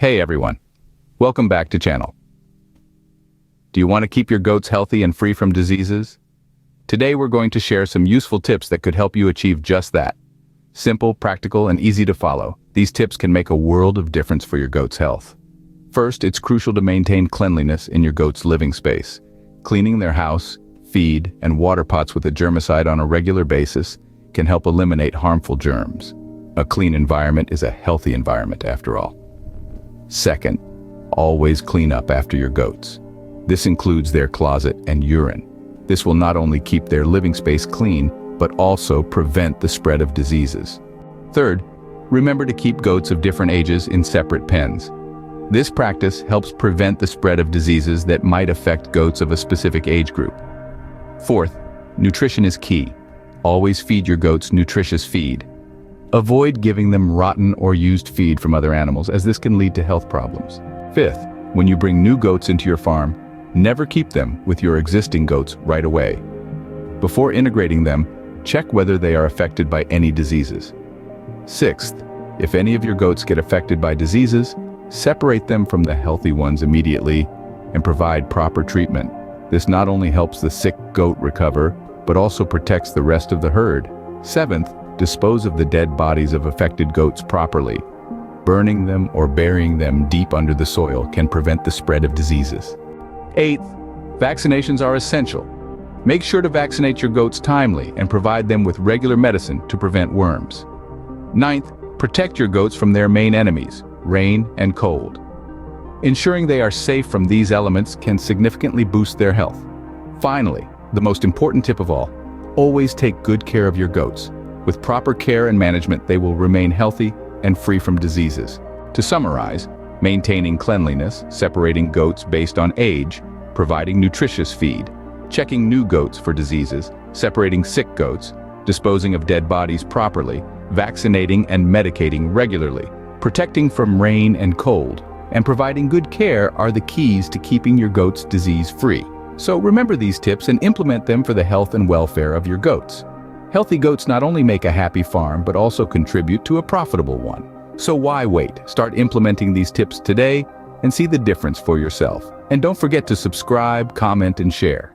Hey everyone, welcome back to channel. Do you want to keep your goats healthy and free from diseases? Today we're going to share some useful tips that could help you achieve just that. Simple, practical, and easy to follow. These tips can make a world of difference for your goat's health. First, it's crucial to maintain cleanliness in your goat's living space. Cleaning their house, feed, and water pots with a germicide on a regular basis can help eliminate harmful germs. A clean environment is a healthy environment after all. Second, always clean up after your goats. This includes their closet and urine. This will not only keep their living space clean, but also prevent the spread of diseases. Third, remember to keep goats of different ages in separate pens. This practice helps prevent the spread of diseases that might affect goats of a specific age group. Fourth, nutrition is key. Always feed your goats nutritious feed. Avoid giving them rotten or used feed from other animals, as this can lead to health problems. Fifth, when you bring new goats into your farm, never keep them with your existing goats right away. Before integrating them, check whether they are affected by any diseases. Sixth, if any of your goats get affected by diseases, separate them from the healthy ones immediately and provide proper treatment. This not only helps the sick goat recover, but also protects the rest of the herd. Seventh, dispose of the dead bodies of affected goats properly. Burning them or burying them deep under the soil can prevent the spread of diseases. Eighth, vaccinations are essential. Make sure to vaccinate your goats timely and provide them with regular medicine to prevent worms. Ninth, protect your goats from their main enemies, rain and cold. Ensuring they are safe from these elements can significantly boost their health. Finally, the most important tip of all, always take good care of your goats. With proper care and management, they will remain healthy and free from diseases. To summarize, maintaining cleanliness, separating goats based on age, providing nutritious feed, checking new goats for diseases, separating sick goats, disposing of dead bodies properly, vaccinating and medicating regularly, protecting from rain and cold, and providing good care are the keys to keeping your goats disease-free. So remember these tips and implement them for the health and welfare of your goats. Healthy goats not only make a happy farm, but also contribute to a profitable one. So why wait? Start implementing these tips today and see the difference for yourself. And don't forget to subscribe, comment, and share.